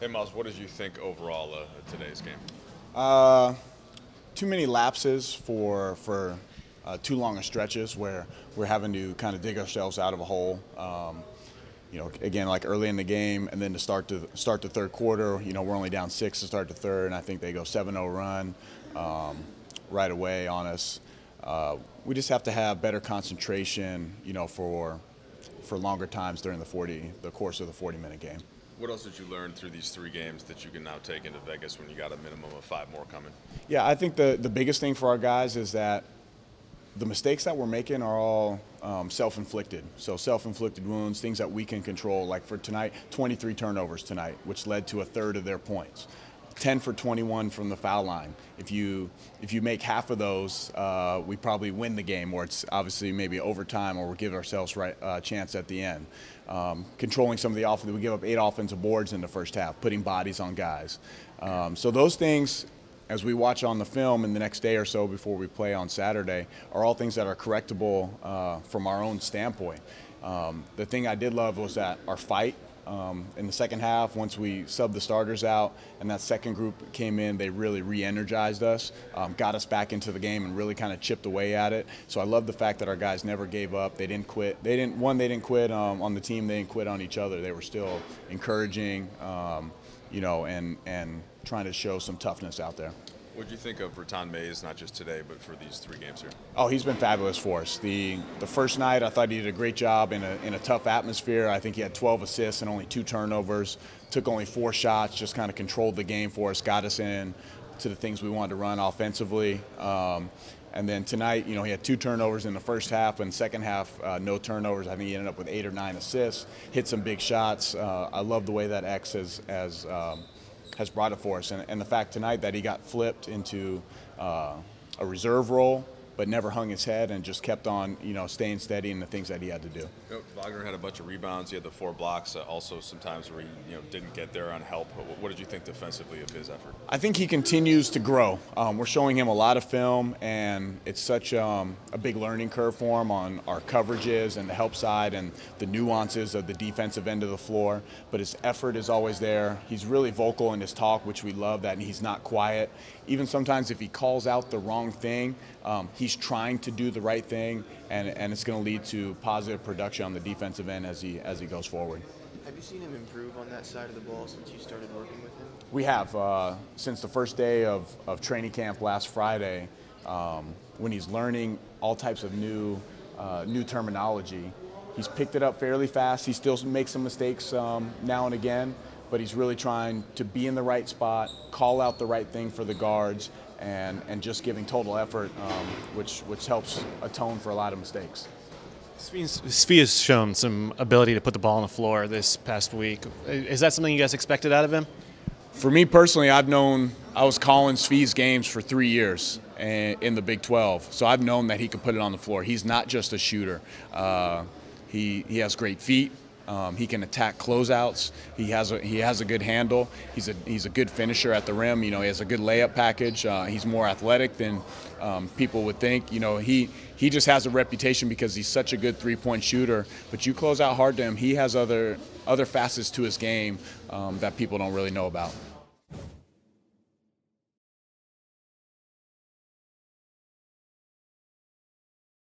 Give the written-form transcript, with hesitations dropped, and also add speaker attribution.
Speaker 1: Hey Miles, what did you think overall of today's game?
Speaker 2: Too many lapses for too long of stretches where we're having to kind of dig ourselves out of a hole. Again, like early in the game, and then to start the third quarter, we're only down 6 to start the third, and I think they go 7-0 run right away on us. We just have to have better concentration, for longer times during the course of the 40-minute game.
Speaker 1: What else did you learn through these 3 games that you can now take into Vegas when you got a minimum of 5 more coming?
Speaker 2: Yeah, I think the biggest thing for our guys is that the mistakes that we're making are all self-inflicted. So self-inflicted wounds, things that we can control. Like for tonight, 23 turnovers tonight, which led to a third of their points. 10 for 21 from the foul line. If you make half of those, we probably win the game, or it's obviously maybe overtime, or we'll give ourselves a chance at the end. Controlling some of the offense, we give up 8 offensive boards in the first half, putting bodies on guys. So those things, as we watch on the film in the next day or so before we play on Saturday, are all things that are correctable from our own standpoint. The thing I did love was that our fight in the second half, once we subbed the starters out and that second group came in, they really re-energized us, got us back into the game and really kind of chipped away at it. So I love the fact that our guys never gave up. They didn't quit. They didn't quit on the team. They didn't quit on each other. They were still encouraging, and trying to show some toughness out there.
Speaker 1: What did you think of Raton Mays, not just today, but for these 3 games here?
Speaker 2: Oh, he's been fabulous for us. The first night, I thought he did a great job in a tough atmosphere. I think he had 12 assists and only 2 turnovers, took only 4 shots, just kind of controlled the game for us, got us in to the things we wanted to run offensively. And then tonight, he had 2 turnovers in the first half, and second half, no turnovers. I think he ended up with 8 or 9 assists, hit some big shots. I love the way that X has brought it for us, and the fact tonight that he got flipped into a reserve role but never hung his head and just kept on staying steady in the things that he had to do.
Speaker 1: Wagner had a bunch of rebounds. He had the 4 blocks. Also sometimes where he didn't get there on help. What did you think defensively of his effort?
Speaker 2: I think he continues to grow. We're showing him a lot of film, and it's such a big learning curve for him on our coverages and the help side and the nuances of the defensive end of the floor. But his effort is always there. He's really vocal in his talk, which we love, that he's not quiet. Even sometimes if he calls out the wrong thing, he's trying to do the right thing, and it's going to lead to positive production on the defensive end as he goes forward.
Speaker 3: Have you seen him improve on that side of the ball since you started working with him?
Speaker 2: We have. Since the first day of training camp last Friday, when he's learning all types of new terminology, he's picked it up fairly fast. He still makes some mistakes now and again, but he's really trying to be in the right spot, call out the right thing for the guards, and just giving total effort, which helps atone for a lot of mistakes.
Speaker 4: Svi has shown some ability to put the ball on the floor this past week. Is that something you guys expected out of him?
Speaker 2: For me personally, I was calling Svi's games for 3 years in the Big 12, so I've known that he could put it on the floor. He's not just a shooter. He has great feet. He can attack closeouts. He has a good handle. He's a good finisher at the rim. He has a good layup package. He's more athletic than people would think. He just has a reputation because he's such a good 3-point shooter. But you close out hard to him, he has other facets to his game that people don't really know about.